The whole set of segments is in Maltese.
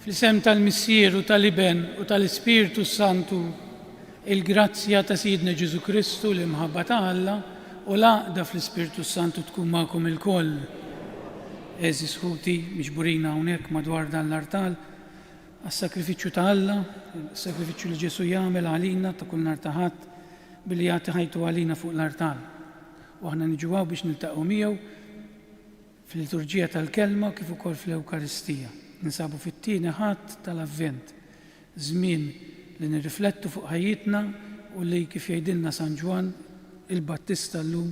Fl-isem tal-Missier u tal-Iben u tal-Ispirtu Santu, il-grazzja ta' Sidna Ġesu Kristu l-imħabba ta' Alla u l-għaqda fl-Ispirtu Santu tkun magħkom il-koll. Eżis ħuti miġburina hawnhekk madwar dan l-artal għas-sakrifiċċju ta' Alla, is-sakrifiċċju li Ġesu jagħmel għalina ta' kull nhar ta' Ħadd billi jagħti ħajtu għalina fuq l-artal. U aħna niġu biex niltaqgħu miegħu fil-liturġija tal-kelma kif ukoll fl-Ewkaristija. Ninsabu fit-tieni ħadd tal-Avvent, żmien li nirriflettu fuq ħajjitna u li kif jgħidilna San Ġwan il-Battista llum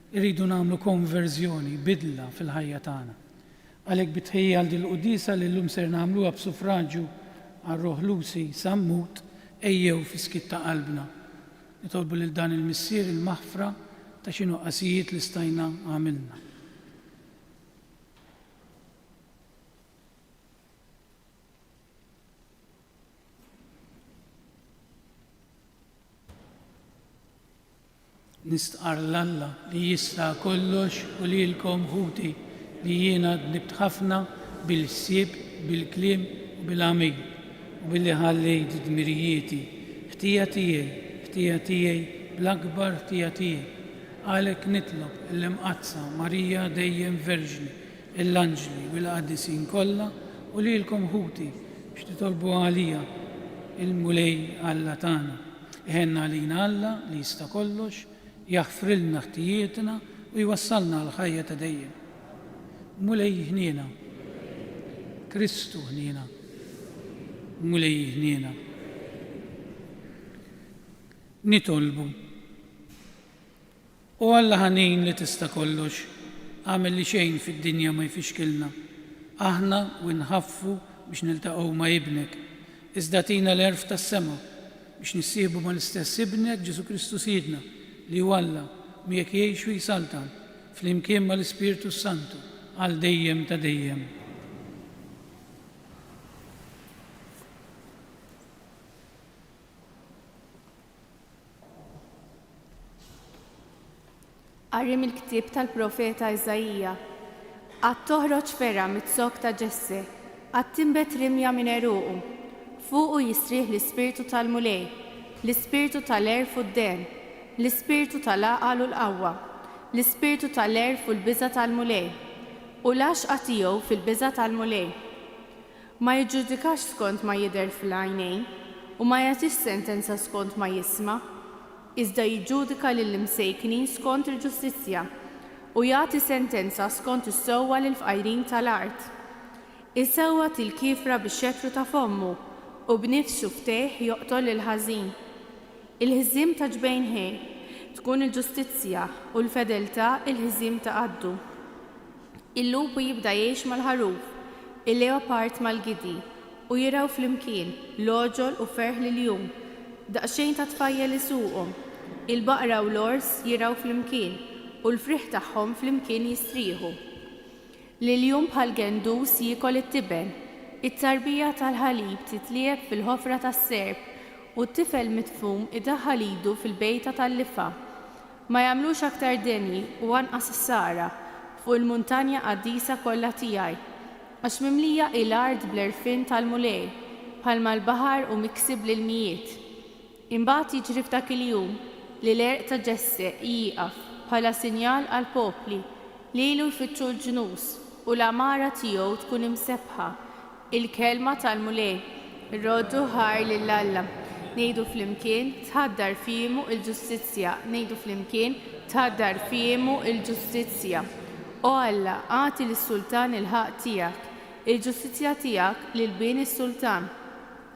irridu nagħmlu konverżjoni, bidla fil-ħajja tagħna. Għalhekk bitħejja għal din il-qudisa li llum ser nagħmluha b'suffraġġju għar-Roħ Lusi Sammut ejjew fi-skit ta' qalbna. Nitolbu lil dan il-Missier il-maħfra ta' xi nuqqasijiet li stajna għamilna. Nistqar l-Alla li jista' kollox u lilkom ħuti li jiena dnibt ħafna bil-ħsieb, bil-kliem u bil-għamil u billi ħallejt dmirijieti. Ħtija tiegħi bl-akbar ħtija tiegħi. Għalhekk nitlob l-imqazza Marija dejjem Verġni, l-Anġli u l-Qaddisin kollha u lilkom ħuti biex titolbu għalija il-mulej Alla tagħna. Iħenna għalina Alla li jista' kollox jaħfrilna ħtijietna u jwassalna l-ħajja ta' dejjem. Mulej ħniena, Kristu ħniena, mulej ħniena. Nitolbu. U Alla ħanin li tista' kollox, għamel li xejn fid-dinja ma jfixkilna. Aħna u nħaffu biex niltaqgħu ma' ibnek, iżda tina l-erf tas-sema biex nissieħbu mal-istess ibnek Ġesu Kristu Sidna li Alla miegħek jgħix u jisaltan fl-imkien mal-Ispirtu Santu għal dejjem ta' dejjem. Qarrim il-ktieb tal-profeta Iżajija. Għad toħroġ ferra mit-sok ta' Ġesse, għad timbet rimja minn eruqu. Fuqu jistrieħ l-Ispirtu tal-mulej, l-Ispirtu tal-erf u d-den, l-Ispirtu tal-għaqal u l-qawwa, l-Ispirtu tal-erf u l-biża' tal-mulej, u l-għaxqa tiegħu fil-biża' tal-mulej. Ma jiġġudikax skont ma jidher fl-għajnejn u ma jagħtix sentenza skont ma jisma', iżda jiġġudika lill-imsejknin skont il-ġustizzja u jagħti sentenza skont is-sewwa lill-fqajrin tal-art. Isewwa til-kifra bix-xettru ta' fommu u b'nifsu ftehh joqtol il-ħażin. Il-ħiżim ta' ġbejn ħej tkun il-ġustizzja u l-fedeltà il-ħiżim ta' għaddu. Il-lupu jibda jgħix mal-ħaruf, il-leopard mal-gidi u jiraw fl-imkien l-oġol u ferħ lill-jum, daqsxejn ta' tfajjel isuqhom. Il-baqra u l-ors jiraw fl-imkien u l-friħ tagħhom fl-imkien jistrieħu. Lill-jum bħal gendus jiekol it-tiben, it-tarbija tal-ħalib titlieb fil-ħofra tas-serb u t-tifel mitfum idaħħal idu fil-bejta tal-lifa. Ma jagħmlux aktar deni u anqas is-sara fuq il-muntanja qaddisa kollha tiegħi, għax mimlija l-ard bl-erfin tal-mulej bħalma l-baħar u miksib l-mijiet. Imbagħad jiġri f'dak il-jum li l-erq ta' Ġesse jieqaf bħala sinjal għall popli li ilu jfittxu l-ġnus u l-amara tiegħu tkun imsebħa. Il-kelma tal-mulej irroddu ħar lill-Alla. Ngħidu flimkien tħaddar fiehmu il-ġustizzja, ngħidu flimkien tħaddar fiehmu il-ġustizzja. O Alla, għati lis-sultan il-ħaq tiegħek, il-ġustizzja tiegħek lil bien is-sultan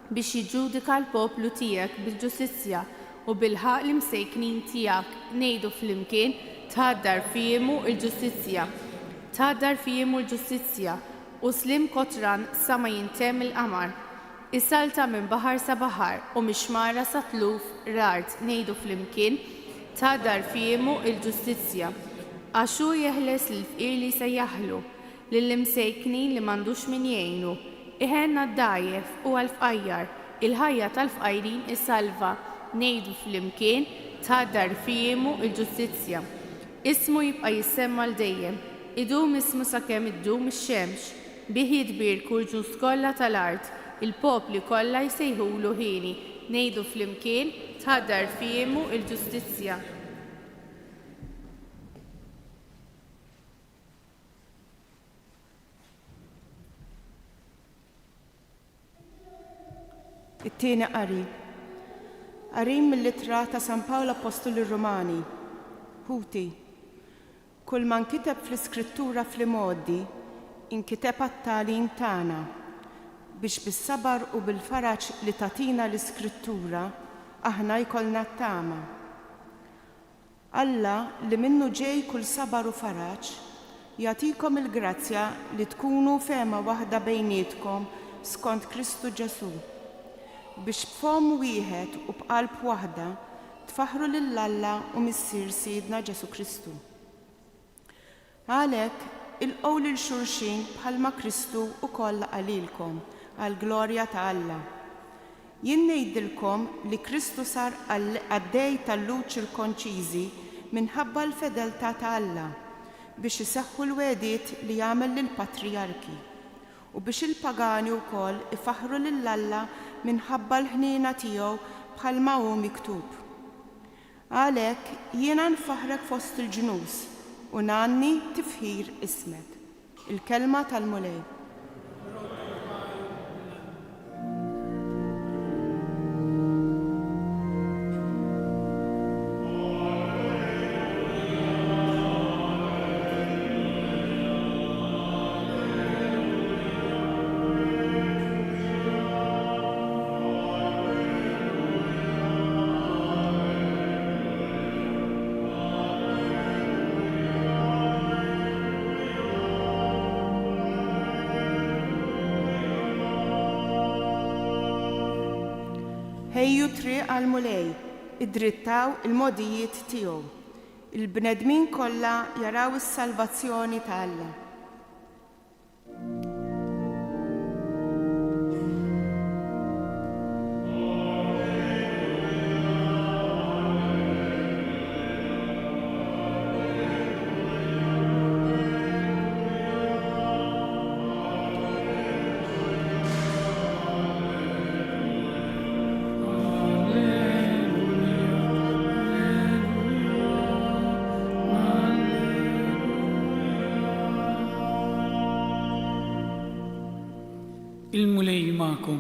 biex jiġġudika l-poplu tiegħek bil-ġustizzja u bil-ħaq l-imsejknin tiegħek. Ngħidu flimkien tħaddar fiehmu il-ġustizzja. Tħaddar fiehmu l-ġustizzja u slim kotran sa ma jintemm il-qamar. Is-salta minn baħar sa baħar u mixmara sa tluf rart. Ngħidu flimkien tħaddar fiehmu il-ġustizzja. Għaxu jeħles l-fqir li se jaħlu, lill-imsejknin li m'għandux min jgħinu. Iħenna d-dajjef u għal-fqajjar, il-ħajja tal-fqajrin is-salva. Ngħidu flimkien tħaddar fiehmu il-ġustizzja. Ismu jibqa' jissemma l-dejjem, idum ismu sakemm iddum ix-xemx. bihi jbir kull ġus kollha tal-art, il-popli kollha jsejħulu ħini, ngħidu flimkien tħaddar fiehmu il-ġustizzja. It-tieni qari. Qari mill-ittra ta' San Pawlu Apostolu Rumani. Ħuti. Kull ma nkiteb fl-Iskrittura fl-modi, inkiteb għat-tagħlim tagħna biex bis-sabar u bil-faraġ li tatina l-Iskrittura aħna jkollna t-tama. Alla li minnu ġej kull sabar u faraġ jagħtikom il-grazzja li tkunu fehma waħda bejnietkom skont Kristu Ġesu biex b'fom wieħed u b'qalb waħda tfaħru lill-Alla u missier Siedna Ġesu Kristu. Għalhekk ilqgħu lil xulxin bħalma Kristu wkoll qalilkom għall-glorja ta' Alla. Jien ngħidilkom li Kristu sar għaddej tal-lut ċirkonċiżi minħabba l-fedeltà ta' Alla biex iseħħu l-wegħdiet li jagħmel lill-patriarki u biex il-pagani wkoll ifaħħru lill-Alla minħabba l-ħniena tiegħu bħalma hu miktub. Għalhekk jiena nfaħrek fost il-ġnus u nanni tifħir ismek. Il-kelma tal-mulej. Ħejju triq għall-mulej, id-drittaw il-modijiet tiegħu. Il-bnedmin kollha jaraw is-salvazzjoni ta' Alla. Il-mulej ma'kom.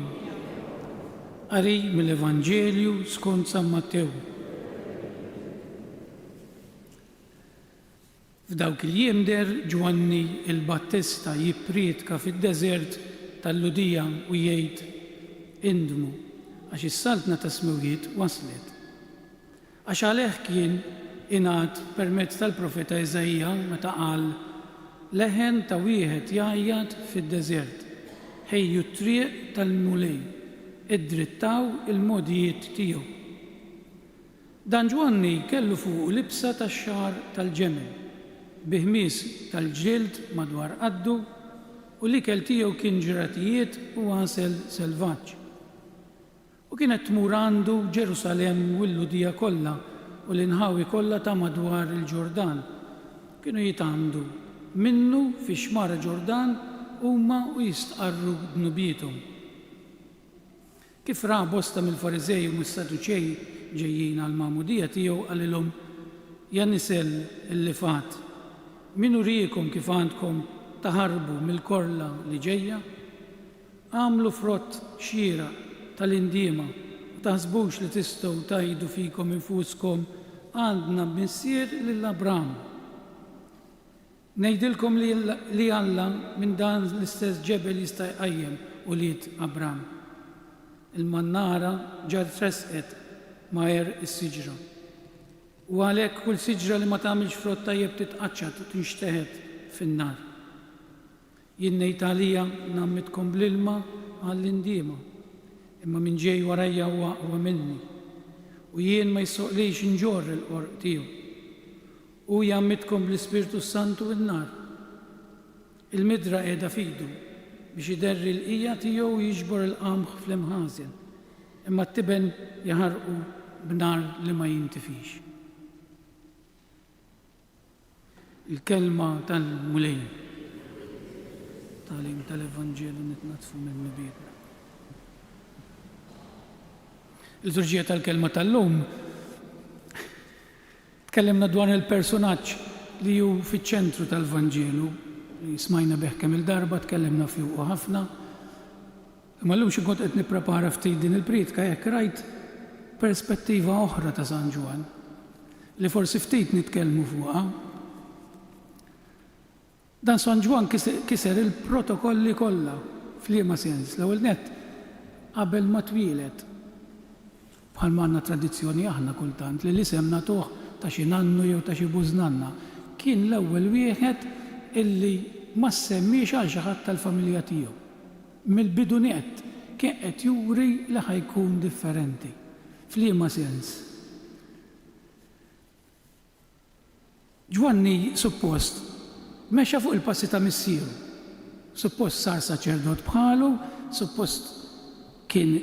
Qari mill-Evanġelju skont San Mattew. F'dawk il-jiem der Ġwanni il-Battista jippriedka fid-deżert tal-Ludija u jgħid indmu għax is-saltna ta' smewiet waslet. Għax għalih kien ingħad permezz tal-profeta Eżajja meta qal leħen ta' wieħed jgħajjad fid-deżert. Ħejju t-triq tal-mulej, id-drittaw il-modijiet tiegħu. Dan Ġwanni kellu fuq libsa tax-xagħar tal-ġemel, biħmies tal-ġild madwar qaddu u l-ikel tiegħu kien ġratijiet u għasel selvaġġ. U kienet tmur għandu Ġerusalemm u l-Ludija kollha u l-inħawi kollha ta' madwar il-Ġordan. Kienu jitgħamdu minnu fi xmara Ġordan huma u jistqarru dnubietom. Kif ra bosta mill-Farizej u mis-Saduċej ġejjin għall-magħmudija tiegħu qalilhom ja nisel illi fat, min uriekom kif għandkom taħarbu mill-korla li ġejja? Għamlu frott xira tal-indiema u taħsbux li tistgħu tajdu fikom infuskom għandna missier lil Abram. Ngħidilkom li Alla minn dan l-istess ġebel jista' jqajjem ulied Abram. Il-mannara ġar tresqet majer is-siġra. U għalhekk kull siġra li ma tagħmilx frott tajjeb titqaċċad u tinxteħed fin-nar. Jien ngħid għalija nammitkom bl-ilma għall-indiema, imma min ġej warajja huwa aqwa minni. U jien ma jsoqlix inġorr il-qorq tiegħu. U jammitkom bl-Ispirtu Santu n-nar. Il-midra qiegħda fidu biex iderri l-qija tiegħu u jiġbor il-qamħ fl-imħażen, imma t-tiben jaħarqu b'nar li ma jintifix. Il-kelma tal-mulej. talim tal-Evanġelu nitnatfu minn biedna. Il-liturġija tal-kelma tal-lum tkellimna dwar il-personaġġ li hu fiċ-ċentru tal-Vanġelu li smajna bih kemm il-darba tkellimna fuq ħafna. Imma llum xi kont qed nipprepara ftit din il-priedka jekk rajt perspettiva oħra ta' San Ġwan li forsi ftit nitkellmu fuqha. Dan San Ġwan kiser il-protokolli kollha f'liema sens. L-ewwel nett qabel ma twieled bħalma għandna tradizzjoni aħna kultant li l-isem nagħtuh ta' xi nannu jew ta' xi bużnanna kien l-ewwel wieħed illi ma semmiex għal xi ħadd tal-familja tiegħu. Mill-bidunet kien qed juri li ħajkun differenti. F'liema sens. Ġwanni suppost mexa fuq il-passi ta' missieru. Suppost sar saċerdot bħalu, suppost kien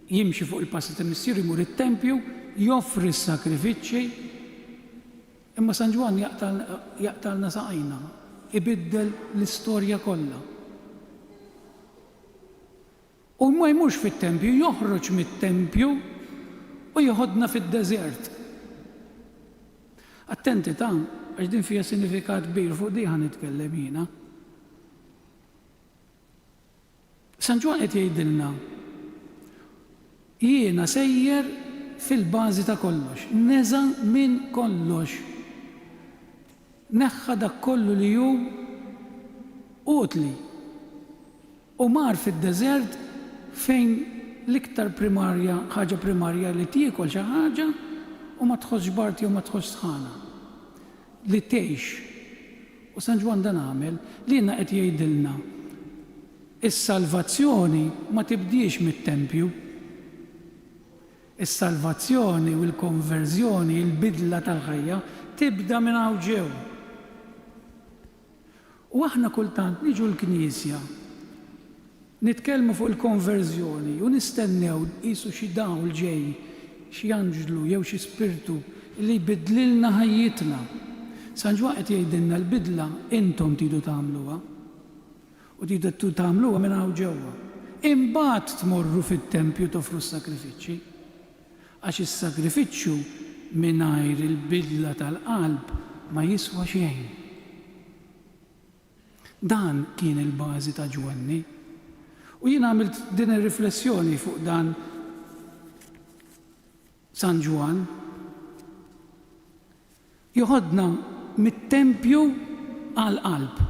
jimxi fuq il-passi ta' missieru, jmur it-tempju, joffri s-sakrifiċċji. Imma San Ġwan jaqtalna saqajna, ibiddel l-istorja kollha. U ma jmurx fit-tempju, joħroġ mit-tempju u joħodna fid-deżert. Attenti ta' għax din fija sinifikat kbir fuq di ħanitkellem jiena. San Ġwan qed jgħidilna jiena sejjer fil-bażi ta' kollox, neża minn kollox. Neħħa dak kollu li hu utli u mar fid-deżert fejn l-iktar ħaġa primarja li tiekol xi ħaġa u ma tħossx bart jew ma tħossx sħana. Li tgħix. U San Ġwan dan għamel li jiena qed jgħidilna is-salvazzjoni ma tibdiex mit-tempju. Is-salvazzjoni u l-konverżjoni, il-bidla tal-ħajja tibda minn hawn ġew. U aħna kultant niġu l-Knisja nitkellmu fuq il-konverżjoni u nistennew qisu xi dawl ġej, xi anġlu jew xi spirtu li jbidlilna ħajjitna. San Ġwan qed jgħidilna l-bidla intom tridu tagħmluha u tridu tagħmluha minn hawn ġewwa. Imbagħad tmorru fit-tempju toffru s-sakrifiċċji għax is-sakrifiċċju mingħajr il-bidla tal-qalb ma jiswa xejn. Dan kien il-bażi ta' Ġwanni. U jien għamilt din ir-riflessjoni fuq dan San Ġwan. Joħodna mit-tempju għal qalb.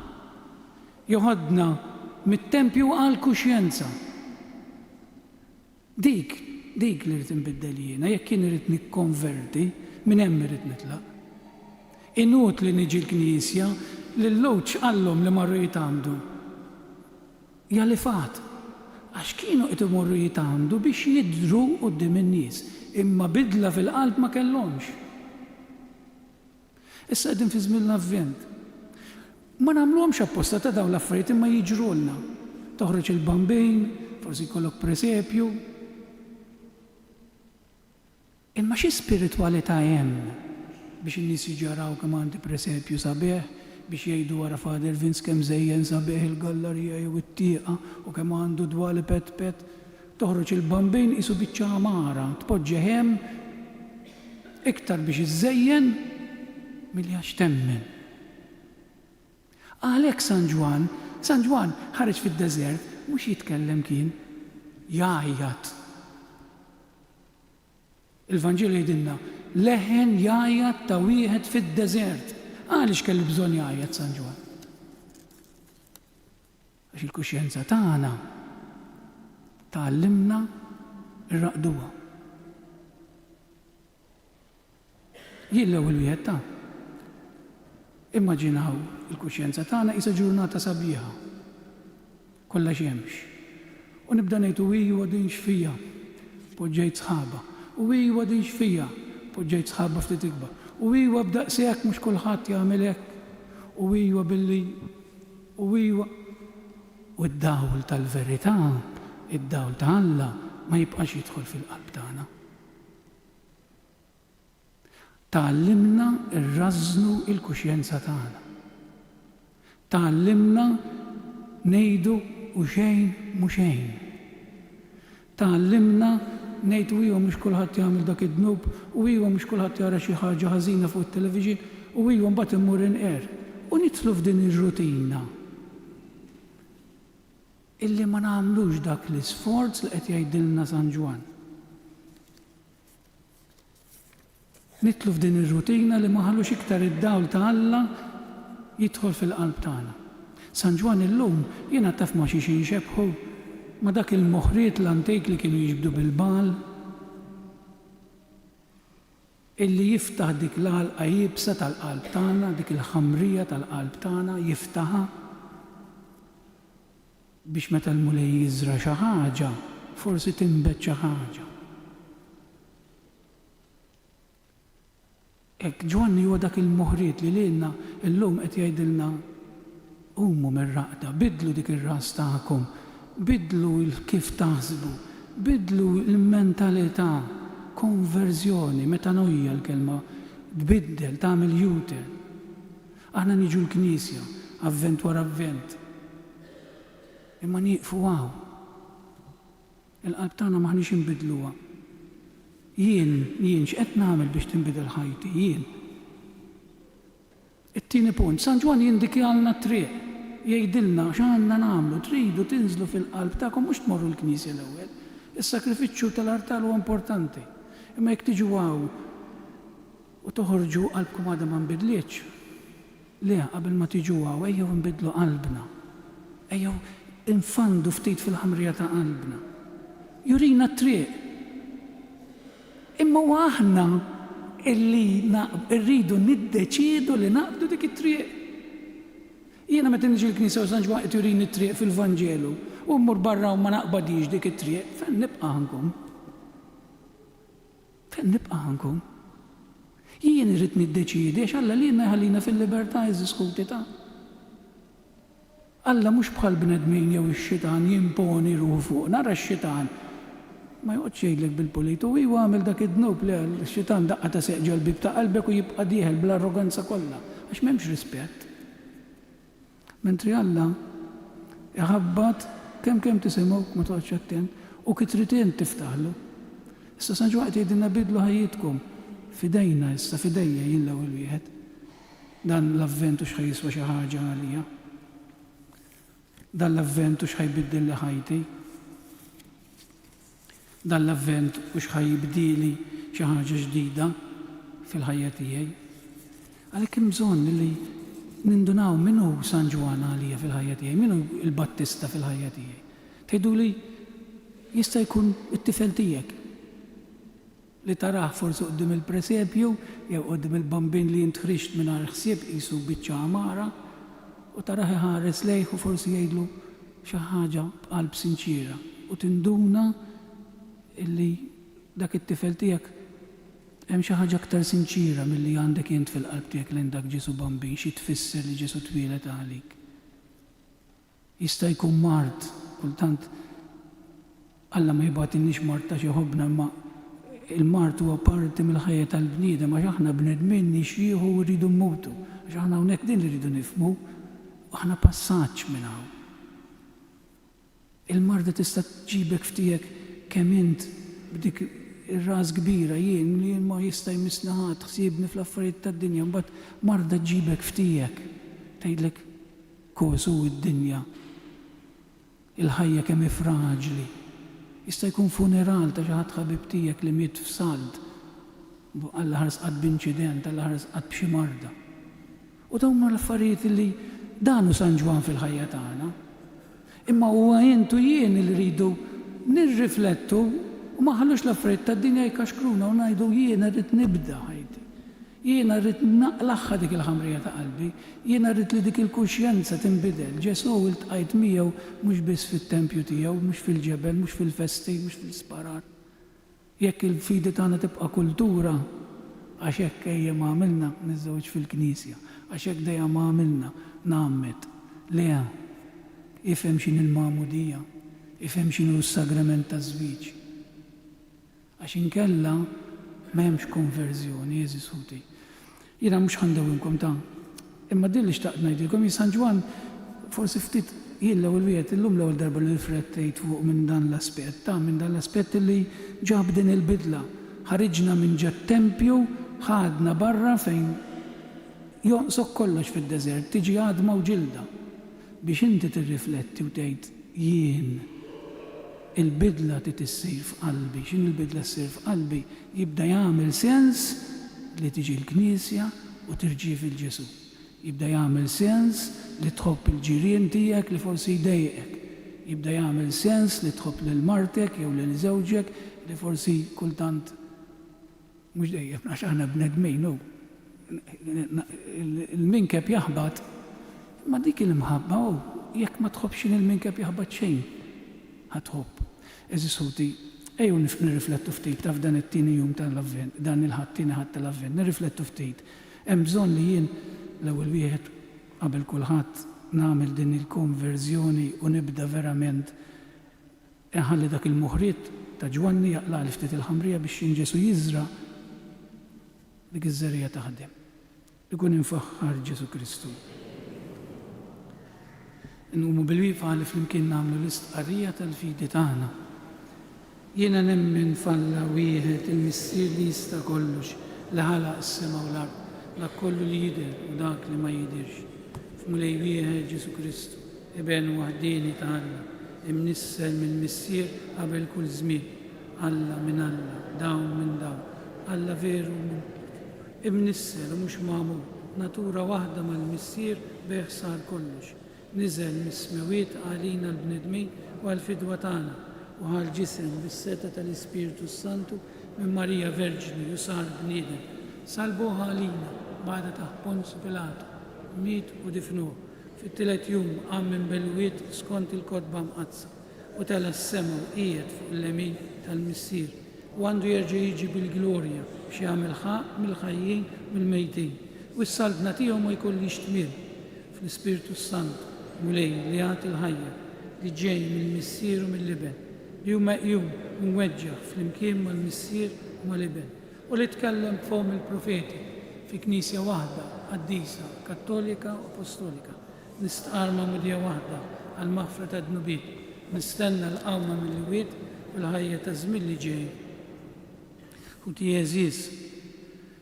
Joħodna mit-tempju għal kuxjenza. Dik li rrid inbiddel jiena, jekk kien irid nikkonverti, minn hemm irid nitlaq. Inut li niġi l-Knisja li l-lowġ qallhom li marru jitgħamdu. Jalifat. Għax kienu qed imorru jitgħamdu biex jidhru quddiem in-nies, imma bidla fil-qalb ma kellhomx. Issa qegħdin fi żmien l-Avvent. Ma nagħmluhomx apposta ta' dawn l-affarijiet imma jiġrulna. Toħroġ il-bambejn, forsi jkollok presepju. Imma xi spiritwalità hemm biex in-nies jiġaraw kemm għandi presepju sabiħ, biex jgħidu wara Fader Vince kemm żejjen sabiħ il-gallerija jew it-tieqa u kemm għandu dwali pet. Toħroġ il-bambejn qisu biċċa amara, tpoġġi hemm iktar biex iżejjen milli għax temmen. Għalhekk San Ġwan ħareġ fid-deżert mhux jitkellem kien jgħajjat. Il-Vanġelu jgħidilna leħen jgħajjat ta' wieħed fid-deżert. Għaliex kelli bżonn jgħajjat San Ġwan? Għax il-kuxjenza tagħna tgħallimna rraqduha. Jien l-ewwel wieħed ta' immaġinaw il-kuxjenza tagħna qisha ġurnata sabiħa. Kollha x'hemmx. U nibda ngħid u din x'fija, poġġejt sħaba. U din x'fija, poġġejt sħaba ftit ikbar. U b'daqsijak mhux kulħadd jagħmel hekk. U billi u d-dawl tal-verità, id-dawl ta' Alla ma jibqax jidħol fil-qalb tagħna. Tgħallimna rrażnu l-kuxjenza tagħna. Tgħallimna ngħidu u xejn mhu xejn. Tgħallimna ngħidu iva mhux kulħadd jagħmel dak id-dnub u iva mhux kulħadd jara xi ħaġa ħażina fuq it-television u iva mbagħad immur inqer. U nidħlu f'din ir-rutina illi ma nagħmlux dak l-isforz li qed jgħidilna San Ġwan. Nidħlu f'din ir-rutina li ma ħallux iktar id-dawl ta' Alla jidħol fil-qalb tagħna. San Ġwan illum jiena taf ma xi jinxebħu ma dak il-moħħriet l-antik li kienu jiġbdu bil-bal illi jiftaħ dik l-għalqa jibsa tal-qalb tagħna, dik il-ħamrija tal-qalb tagħna jiftaħha biex meta l-mulej jiżra xi ħaġa, forsi tinbet xi ħaġa. Hekk Ġwanni huwa dak il-moħħriet li lilna llum qed jgħidilna qumu mir-raqda, bidlu dik ir-ras tagħkom, bidlu kif taħsbu, bidlu l-mentalità, konverżjoni, metanoja l-kelma, tbiddel, tagħmel juter. Aħna niġu l-Knisja, avvent wara avvent. Imma nieqfu għaw. Il-qalb tagħna maħniex inbidluha. Jien x'qed nagħmel biex tinbidel ħajti, jien. It-tieni punt, San Ġwan jindikjalna t-triq, jgħidilna x'għandna nagħmlu, tridu tinżlu fil-qalb tagħkom mhux tmorru l-Knisja l-ewwel. Is-sakrifiċċju tal-artal huwa importanti. Imma jekk tiġu għaw u toħorġu qalbkom għadha ma nbidlietx. Le, qabel ma tiġu għaw, ejjew nbidlu qalbna. Ejjew infandu ftit fil-ħamrija ta' qalbna. Jurina t-triq. Imma aħna illi rridu niddeċiedu li naqbdu dik it-triq. Jiena meta niġi l-Knisja u San Ġwan qed jurini t-triq fil-Vanġelu u mmur barra u ma naqbadix dik it-triq, fejn nibqa' ħankum? Fejn nibqa' ħankum? Jien irrid niddeċiedi għax Alla lilna ħallina fil-libertà jiżdiskuti ta'. Alla mhux bħal bnedmin jew ix-xitan jimponi ruħu fuq, nara x-xitan. Ma joqgħodx jgħidlek bil-pulit u iwa għamel dak id-dnub li x-xitan daqqa ta' seqġa l-bib ta' qalbek u jibqa' dieħel bl-arroganza kollha għax m'hemmx rispett. Mentri Alla iħabbat kemm tisimgħu ma toqgħodx attent u kitritien tiftaħlu. Issa San Ġwan qed jgħidilna bidlu ħajjitkom fidejna issa fidejja jien l-ewwel wieħed. Dan l-avventu x'ħajjiswa xi ħaġa għalija. Dan l-avventu x'ħajbiddel li ħajti. Dan l-avvent u x'ħajibdili xi ħaġa ġdida fil-ħajja tiegħi. Għalhekk hemm bżonn li nindunaw minnu San Ġwan għalija fil-ħajja tiegħi, minnu il-Battista fil-ħajja tiegħi. Tgħiduli jista' jkun it-tifel tiegħek li taraħ forsi qudiem il-presepju jew qudiem il-bambin li jintħrixt mingħajr ħsieb qisu biċċa amara u taraħ iħares lejh u forsi jgħidlu xi ħaġa b'qalb sinċira u tinduna illi dak it-tifel tiegħek hemm xi ħaġa aktar sinċira milli għandek int fil-qalb tiegħek lejn dak Ġesu bambin xi tfisser li Ġesu twieled għalik. Jista' jkun mart, kultant Alla ma jibgħatilniex mart ta' xi ħobbna imma il-mart huwa parti mill-ħajja tal-bniedem għax aħna bnedmin nixjieħu u rridu mmutu. Għax aħna hawnhekk din li rridu nifhmu u aħna passaġġ minn hawn. Il-marda tista' tġibek ftijek kemm int b'dik ir-ras kbira jien li ma jista' jmissni ħadd ħsiebni fl-affarijiet tad-dinja mbagħad marda tġibek ftijek tgħidlek kosu id-dinja il-ħajja kemm hi fraġli. Jista' jkun funeral ta' xi ħadd ħabib tiegħek li miet f'sald. Alla ħarsqat b'inċident, alla ħarsqat b'xi marda. U dawn huma l-affarijiet li danu San Ġwan fil-ħajja tagħna. Imma huwa intu jien li rridu nirriflettu u ma ħallux l-affarijiet tad-dinja jkaxkruna u ngħidu jiena rrid nibda ħajti. Jiena rrid naqlaħħa dik il-ħamrija ta' qalbi, jiena rrid li dik il-kuxjenza tinbidel. Ġesu iltqajt miegħu mhux biss fit-tempju tiegħu, mhux fil-ġebel, mhux fil-festi, mhux fil-sparar. Jekk il-fidi tagħna tibqa' kultura, għax hekk ejja ma għamilna niżżewġ fil-Knisja, għax hekk dejja ma għamilna nagħmmet. Le, ifhem x'in il-magħmudija, ifhem x'inhu s-sagrament taż-żwieġ. Għax inkella m'hemmx konverżjoni, jeżisuti. Jiena mhux ħandewwilkom ta' imma din li xtaqt ngħidilkom San Ġwan forsi ftit Jien l-ewwel wieħed illum l-ewwel darba li riflettejt fuq minn dan l-aspett, minn dan l-aspett li ġab din il-bidla. Ħariġna minn ġat tempju, ħadna barra fejn jonqsok kollox fid-deżert, tiġi għadma u ġilda. Biex inti tirrifletti u tgħid jien il-bidla tissir f'qalbi, x'in il-bidla ssir f'qalbi, jibda jagħmel sens li tiġi l-Knisja u tirġi fil-Ġesu. Jibda jagħmel sens li tħobb il-ġirien tiegħek li forsi jdejqek. Jibda jagħmel sens li tħobb lil martek jew lil żewġek li forsi kultant mhux dejjem għax aħna bnedmin hu. Il-minkeb jaħbad, ma dik il-mħabba hu jekk ma tħobbx il-minkeb jaħbad xejn ħatħobb. Eżis ħuti, ejju nirriflettu ftit taf dan it-tieni jum tal-Avvent, dan il-tieni ħadd tal-Avvent, nirriflettu ftit. Hemm bżonn li jien l-ewwel wieħed qabel kulħadd nagħmel din il-konverżjoni u nibda verament inħalli dak il-muħriet ta' Ġwanni jaqla' li ftit il-ħamrija biex jinġesu jiżra dik iż-żerrija taħdem. Ikun infaħħar Ġesu Kristu. Nqumu bil-wieqfa li flimkien nagħmlu l-istqarrija tal-fidi tagħna. Jiena nemmen falla wieħed il-missier li jista' kollox li ħalaq is-sema u l-ard. Dak kollu li jidher u dak li ma jidirx. F'mulej wieħed Ġesu Kristu, eben waħdieni ta' Alla, imnissel mill-missier qabel kull żmien. Alla minn Alla, dawn minn dawn. Alla veru imnissel u mhux magħmul. Natura waħda mal-missier beħ sar kollox. Niżel mis-smewiet għalina l-bnedmin u għall-fidwa tagħna u ħal-ġisem bis-seta tal-Ispiritu Santu minn Marija Verġini u sar bniedem. Salbuha għalina bada taħt Ponz Pilatu, miet u difnuh. Fit-tielet jum qam minn belwiet skont il-kotba mqazza u tela s-sema u qiegħed fuq il-lemin tal-missier u għandu jerġa' jiġi bil-glorja biex jagħmel ħaq mill-ħajjin mill-mejtin. U s-salbna tiegħu ma jkollix tmiem fl-Ispiritu Sant mulej li jagħti l-ħajja li ġej mill-missier u mill-liben li hu meqjum u mweġġaħ flimkien mal-missier u mal-liben u li tkellem f'hom il-profeti fi Knisja waħda, qaddisa, kattolika u apostolika. Nistqarma midja waħda għal maħfra ta' dnubiet, nistenna l-qawma mill-wiet u l-ħajja ta' żmien li ġej. Ħuti Jeżis,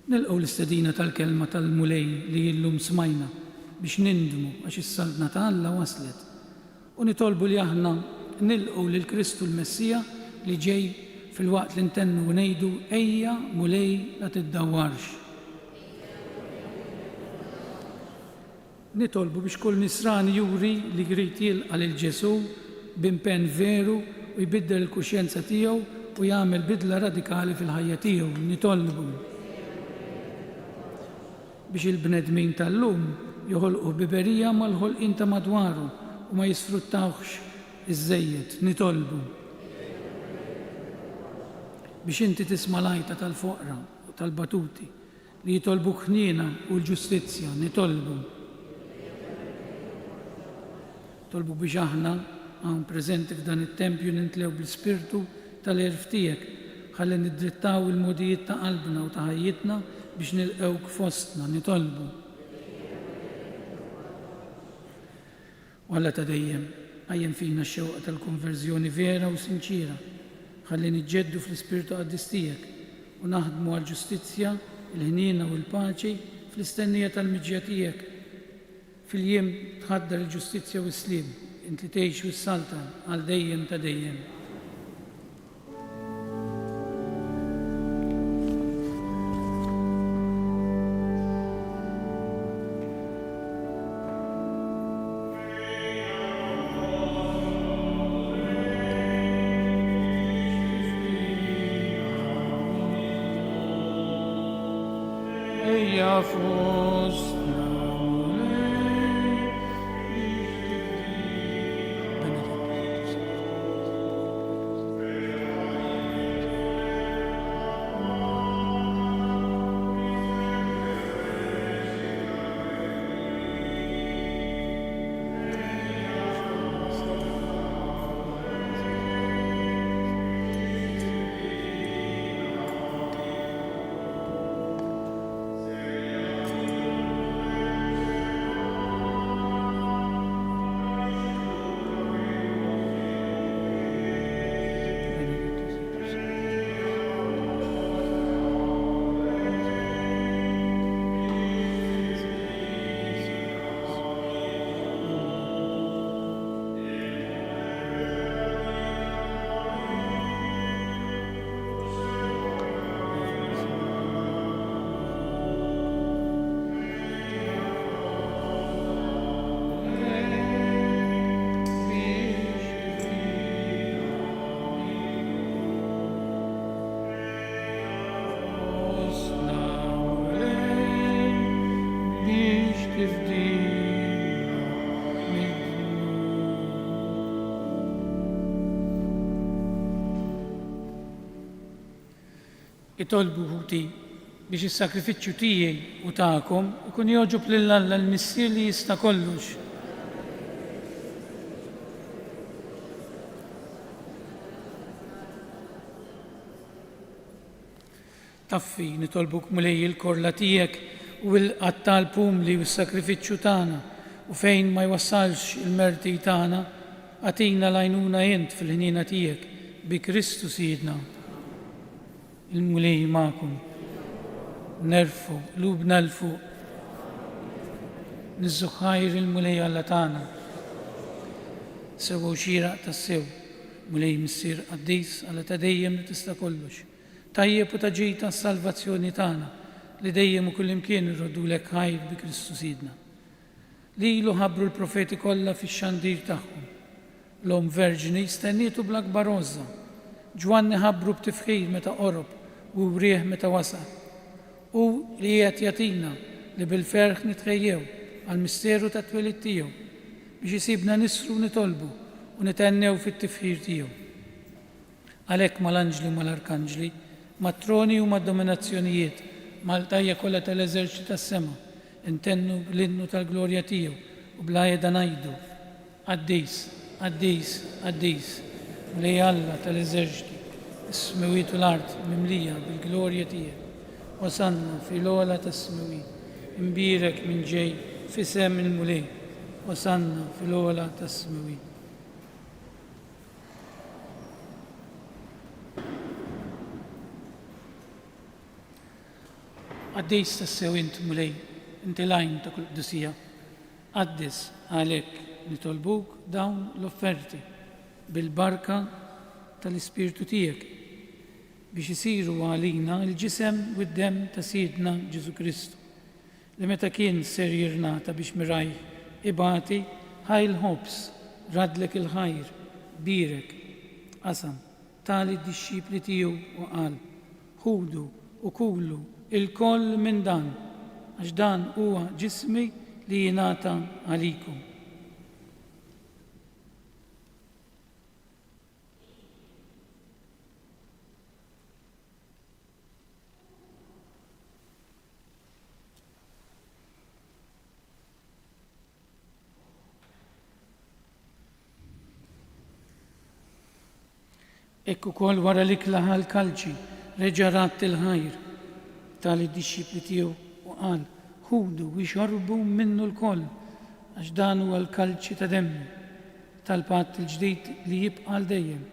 nilqgħu l-istedina tal-kelma tal-mulej li llum smajna biex nindmu għax is-saltna ta' Alla waslet. U nitolbu li aħna nilqgħu lil Kristu l-Messija li ġej fil-waqt li ntennu u ngħidu ejja mulej la tiddawwarx. Nitolbu biex kull nisrani juri li jrid jilqa' lil Ġesu b'impenn veru u jbiddel il-kuxjenza tiegħu u jagħmel bidla radikali fil-ħajja tiegħu. Nitolbu biex il-bnedmin tal-lum joħolqu biberija mal-ħolqien ta' madwaru u ma jisfruttawx iż-żejjed. Nitolbu biex inti tisma' lajta tal-foqra u tal-batuti li jitolbu ħniena u l-ġustizzja. Nitolbu biex aħna hawn preżenti f'dan it-tempju nintlew bl-Ispirtu tal-erf tiegħek ħalli niddrittaw il-modijiet ta' qalbna u ta' ħajjitna biex nilqewk fostna. Nitolbu u Alla ta' dejjem għajjem fina x-xewqa tal-konverżjoni vera u sinċira ħalli niġġeddu fl-Ispirtu qaddis tiegħek u naħdmu għall-ġustizzja, il-ħniena u l-paċi fl-istennija tal-miġja tiegħek fil-jiem tħaddar il-ġustizzja u s-slim, inti tgħix u s-saltan għal dejjem ta' dejjem. Ejja fostna itolbu ħuti biex is-sakrifiċċju tiegħi u tagħkom ikun jogħġob lil Alla l-Missier li jista' kollox. Taffi nitolbuk mulej il-korla tiegħek u l-qattal pumli u s-sakrifiċċju tagħna u fejn ma jwassalx il-merti tagħna għatina l-għajnuna jent fil-ħnina tiegħek bi Kristu Sidna. Il-mulej magħkom. Nerfu lubna l-fuq. Nizzuħħajr il-mulej Alla tagħna. Sewa xieraq tas-sew. Mulej missier qaddis Alla ta' dejjem li tista' kollox. Tajjeb u taġej tas-salvazzjoni tagħna li dejjem u kullimkien irrodulek ħajr bi Kristu Sidna. Lilu ħabbru l-profeti kollha fix-xandir tagħhom. L-om verġini stennietu bl-akbar għoża. Ġwanni ħabbru b'tifħir meta qorob u wrieħ meta wasal. U li qiegħed jagħtina li bil-ferħ nitħejjew għall-misteru tat-twelid tiegħu biex isibna nisru nitolbu u nitennew fit-tifħir tiegħu. Għalhekk mal-anġli u mal-arkanġli, mat-troni u mad-dominazzjonijiet, mal-tajja kollha tal-eżerċiti tas-sema, intennu bl-innu tal-glorja tiegħu u bl-għajda ngħidu: Qaddis, qaddis, qaddis, mulej Alla tal-eżerċiti, is-smewiet u l-art mimlija bil-glorja tiegħek. Wasanna fil-ogħla tas-smewiet, imbirek minn ġej f'isem il-mulej. Wasanna fil-ogħla tas-smewiet. Għaddejs tas-sew int mulej, inti lajn ta' kull qdusija. Qaddis għalhekk nitolbuk dawn l-offerti bil-barka tal-Ispirtu tiegħek biex isiru għalina l-ġisem u d-dem ta' Sidna Ġesu Kristu li meta kien ser jirnata biex mirajh ibati ħajl ħobs radlek il-ħajr birek qasam tali d-dixxipli tiegħu u qal: ħudu u kullu il-koll minn dan għax dan huwa ġismi li jingħata għalikum. Ekku kol wara li klaħa l-kalċi, reġarat il-ħajr, tali d-dixxipli tiegħu u qal: ħudu u xorbu minnu l-koll, għax dan huwa l-kalċi ta' demmi, tal-patt il-ġdid li jibqa' dejjem,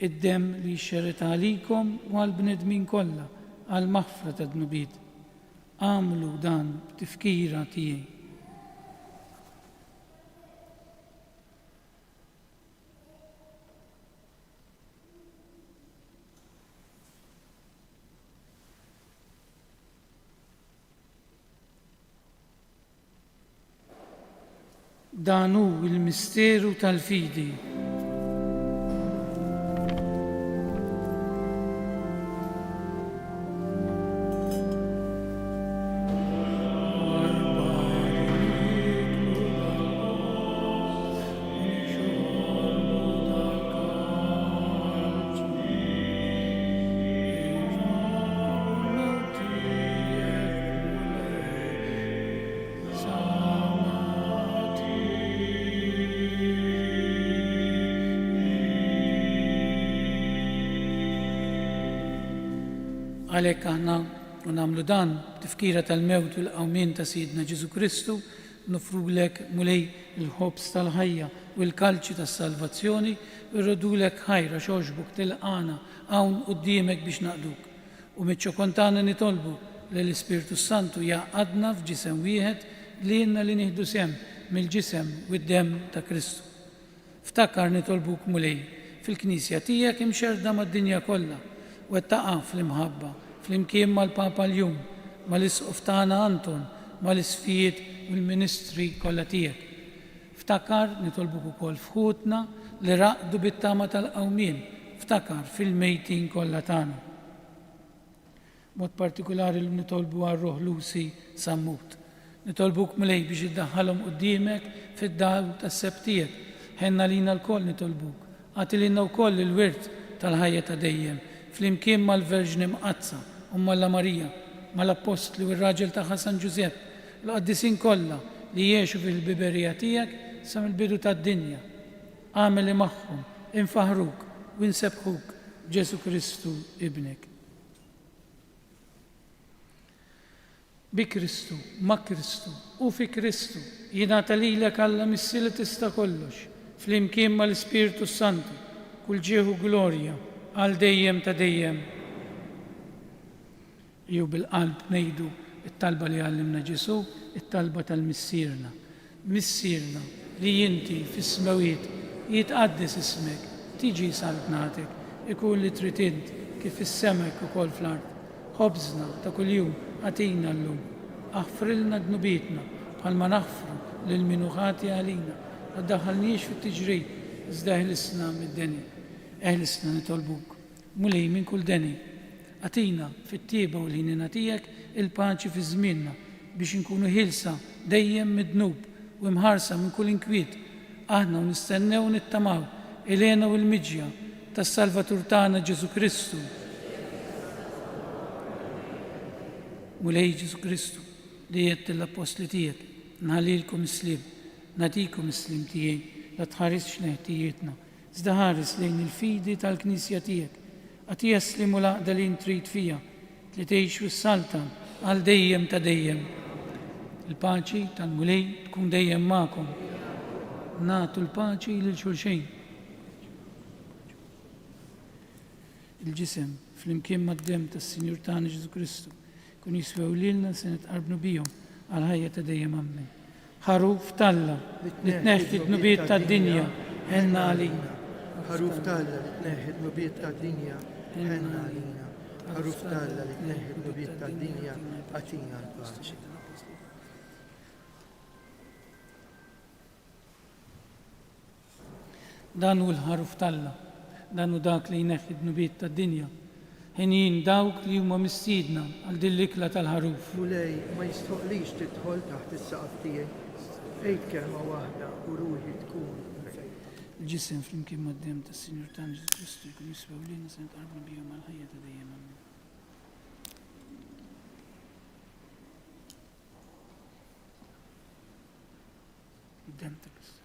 id-dem li jxerret għalikom u għall-bnedmin kollha għall-maħfra ta' dnubiet. Għamlu dan b'tifkira tiegħi. Dan hu il-misteru tal-fidi. Għalhekk aħna u nagħmlu dan b'tifkira tal-mewt u l-qawmien ta' Sidna Ġesu Kristu nofrulek mulej il-ħobs tal-ħajja u l-kalċi tas-salvazzjoni u rrodulek ħajra xogħġbuk tilqana hawn quddiemek biex naqduk. U miċ-ċokontana nitolbu li l-Ispirtu Santu jaqadna f'ġisem wieħed li jenna li nieħdu sem mill-ġisem u d-dem ta' Kristu. Ftakar nitolbuk mulej fil-Knisja tiegħek imxerda mad-dinja kollha u taqa' fl-imħabba fl-imkien mal-Papa l-jum, mal-isqof tagħna Anton, mal-isfijiet u l-ministri kollha tiegħek. Ftakar nitolbuk ukoll f'ħutna li raqdu bit-tama tal-qawmien, ftakar fil-mejtin kollha tagħna. Mod partikolari li nitolbu għar-Ruħ Lusi Sammut. Nitolbuk mulej biex iddaħħalhom quddiemek fid-dawl tas-seb tiegħek. Ħenna lina l-koll nitolbuk. Għati lilna wkoll il-wirt tal-ħajja ta' dejjem flimkien mal-Verġni Mqazza, Alla Marija, mal-Apostli u r-raġel tagħha San Ġusepp, l-qaddisin kollha li jgħixu fil-biberija tiegħek sa mill-bidu tad-dinja. Għamel magħhom, infaħruk u nsebħuk Ġesu Kristu ibnek. Bi Kristu, ma' Kristu u fi Kristu jingħata lilek Alla missi li tista' kollox, flimkien mal-Ispirtu Santu, kull ġieħu glorja għal dejjem ta' dejjem. Jew bil-qalb ngħidu it-talba li għallimna Ġesu, it-talba tal-missierna. Missierna li inti fis-smawiet jitqaddis ismek, tiġi saltnatek, ikun li trid int kif is-semek ukoll fl-ard. Ħobżna ta' kuljum għatina llum, aħfrilna dnubietna bħalma naħfru lil min hu ħati għalina, ma ddaħħalniex fit-tiġrid iżda eħlisna mid-deni. Eħlisna nitolbuk, mulej minn kull deni. Għatina fit-tieba u l-ħinina tiegħek il-paċi fi żmienna biex inkunu ħilsa dejjem mid-dnub u mħarsa minn kull inkwiet. Aħna u nistennew u nittamaw ilena u l-miġja tas-Salvatur tagħna Ġesu Kristu. Mulej Ġesu Kristu li jgħid l-apostli tiegħek, nħallilkom is-slieb, nagħtikom is-slim tiegħi la tħarisx neħtijietna, iżda ħares lejn il-fidi tal-Knisja tiegħek. Għati jaslimu laqda li intrid fija, li tgħix fis-salta għal dejjem ta' dejjem. Il-paċi tal-mulej tkun dejjem magħkom. Nagħtu l-paċi lil xulxejn. Il-ġisem flimkien mad-dem tas-Sinjur tagħna Ġesu Kristu kun jiswew lilna se nitqarbnu bihom għal ħajja ta' dejjem amen. Ħaruf talla li tneħħi d-nubiet tad-dinja ħenna għalina. ħaruf talla li tneħħi d-nubiet tad-dinja ħenna għalina. ħaruf talla li tneħħi d-nubiet tad-dinja għatina l-paċi. Dan hu l-ħaruf talla, dan hu dak li jneħħi d-nubiet tad-dinja. Ħinin dawk li huma mistiedna għal din l-ikla tal-ħaruf. Mulej ma jistoqlix tidħol taħt is-saqaf tiegħi. Ejt kelma waħda u ruħi tkun Il-ġisem flimkien mad-dem tas-Sinjur tagħna Ġesu Kristu jkun jiswew lilna se nitqarbnu bihom għal ħajja ta' dejjem amen. Id-dem ta' Kristu.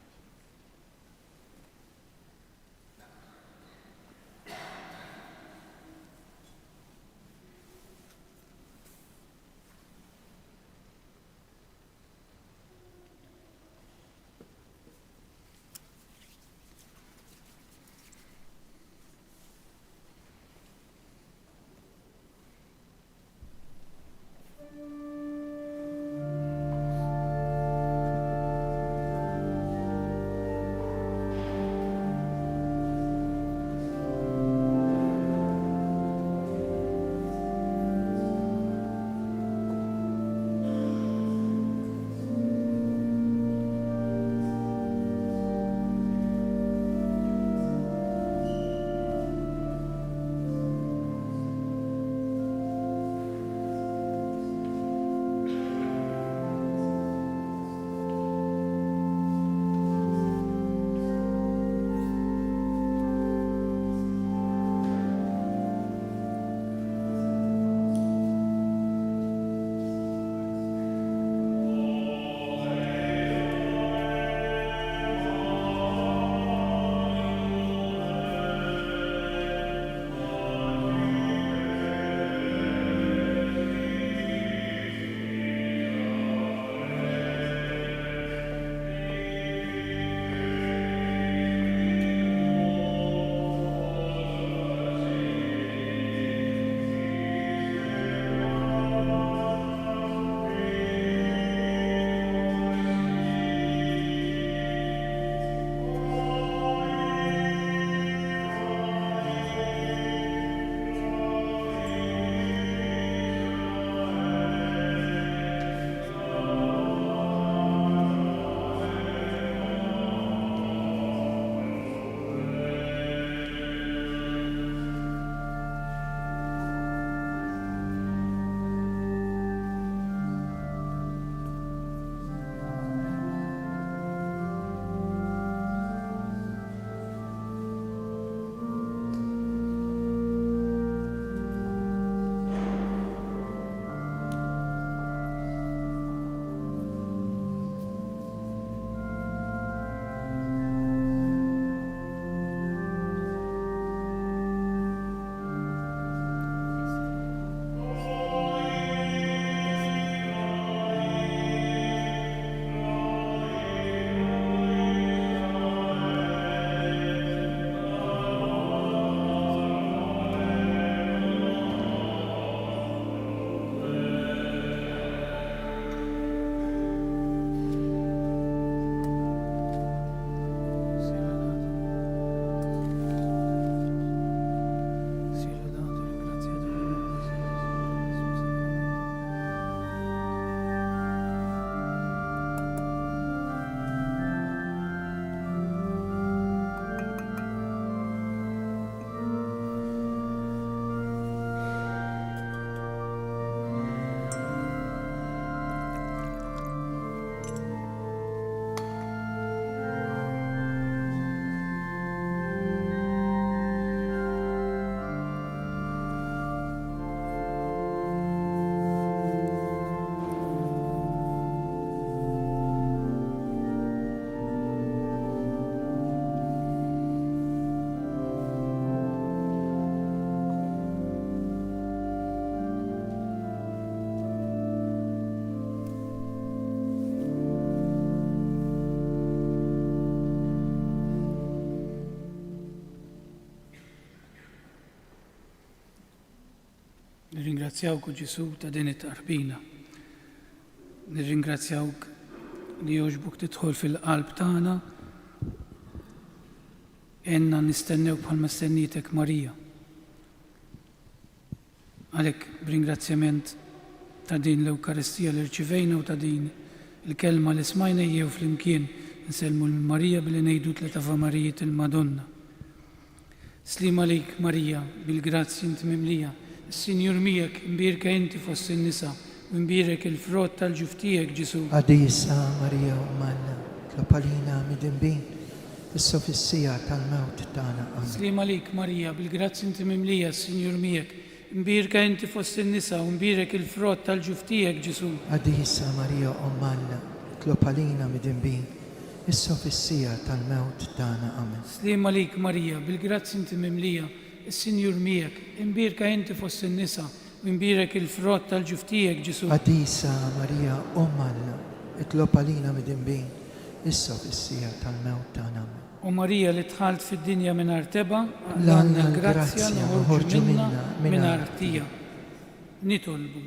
Nirringrazzjawk Ġesu ta' din it-tarbina. Nirringrazzjawk li joġbuk tidħol fil-qalb tagħna. Enna nistennew bħalma stennitek Marija. Għalhekk b'ringrazzjament ta' din l-Ewkaristija li rċivejna u ta' din il-kelma li smajna jew flimkien nselmu l-Marija billi ngħidu tliet Ave Marijiet il-Madonna. Slima lejk Marija, bil-grazzi inti mimlija, is-Sinjur miegħek imbierka inti fost in-nisa u imbierek il-frott tal-ġuftijek Ġesu. Għadisa Marija Ummanna, tlopalina midinbin, is-sofissija tal-mewt tagħna. Amen. Slima lejk Marija, bil-grazzi inti mimlija, is-Sinjur miegħek imbierka inti fost in-nisa u imbierek il-frott tal-ġuftijek Ġesu. Għadisa Marija Ummanna, tlopalina midinbin, is-sofissija tal-mewt tagħna. Amen. Slima lejk Marija, bil-grazzi inti mimlija, is-Sinjur miegħek imbierka inti fost in-nisa u imbierek il-frott tal-ġuftijek Ġesu. Għadisa Marija Ummanna, tlopalina midinbin, is-sofissija tal-mewt tagħna. Amen. U Marija li tħalt fid-dinja mingħajr teba, Għandna l-grazzja l-grazzja noħorġu minna minna mingħajr tija. Nitolbu.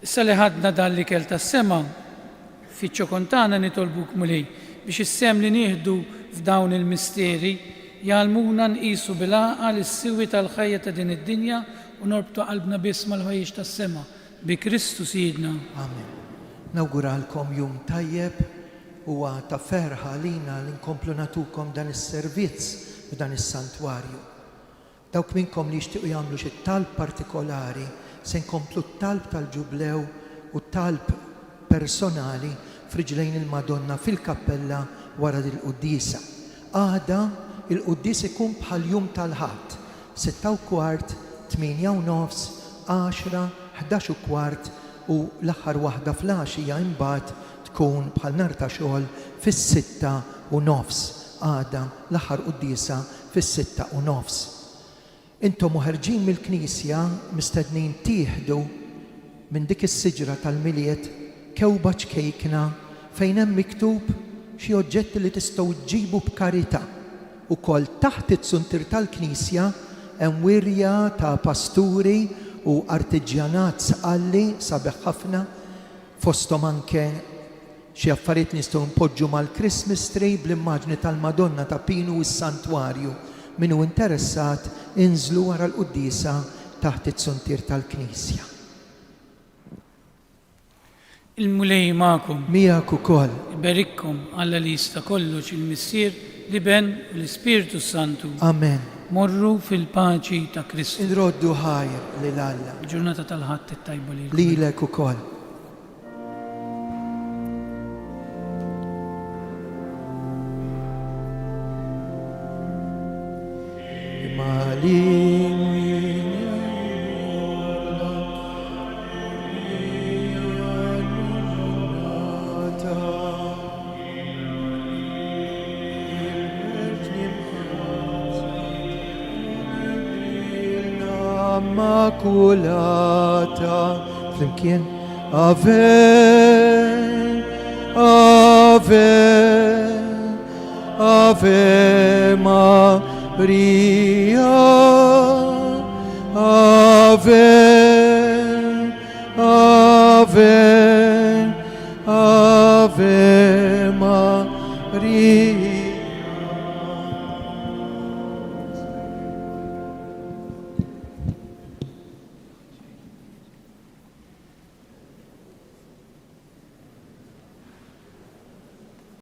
Issa li ħadna dan li kell tas-sema, fiċ-ċokontana nitolbuk mulej biex is-sem li nieħdu f'dawn il-misteri jgħalmuna nqisu bil-għaqal is-siwi tal-ħajja ta' din id-dinja u norbtu qalbna biss mal-ħajjix tas-sema bi Kristu Sidna. Amen. Nawguralkom jum tajjeb u ta' ferħa lina li nkomplu natukom dan is-servizz u dan is-santwarju. Dawk minnkom li jixtiequ jagħmlu xi talb partikolari se nkomplu t-talb tal-ġublew u talb personali friġlejn il-Madonna fil-kappella wara dil-Quddisa. Għada il-Quddis ikun bħal jum tal-ħadd, 6:15, 8:30, 10, 11:15 u l-aħħar waħda fl-għaxija imbagħad tkun bħal nhar ta' xogħol fis-6:30. Għada l-aħħar Quddisa fis-6:30. Intom ħarġin mill-Knisja mistednin tieħdu minn dik is-siġra tal-miliet kewba ċkejkna fejn hemm miktub xi oġġetti li tistgħu ġġibu b'karità. Ukoll taħt it-suntir tal-Knisja hemm wirja ta' pasturi u artiġjanat sqalli sabiħ ħafna, fosthom anke xi affarijiet nistgħu npoġġu mal-Christmas tree bl-immaġni tal-Madonna ta' Pinu u s-Santwarju. Minu interessat inżlu wara l-Quddisa taħt it-suntir tal-Knisja. Il-mulej ma'kom. Miegħek ukoll. Iberikkom Alla li jista' kollox il-Missier li ben u l-Ispiritu Santu. Amen. Morru fil-paċi ta' Kristu. Inroddu ħajr lil Alla. Ġurnata tal-ħadd it-tajba lilkom. Lilek ukoll. Immaculata, flimkien Ave, Ave, Ave Maria, Ave, Ave, Ave Maria.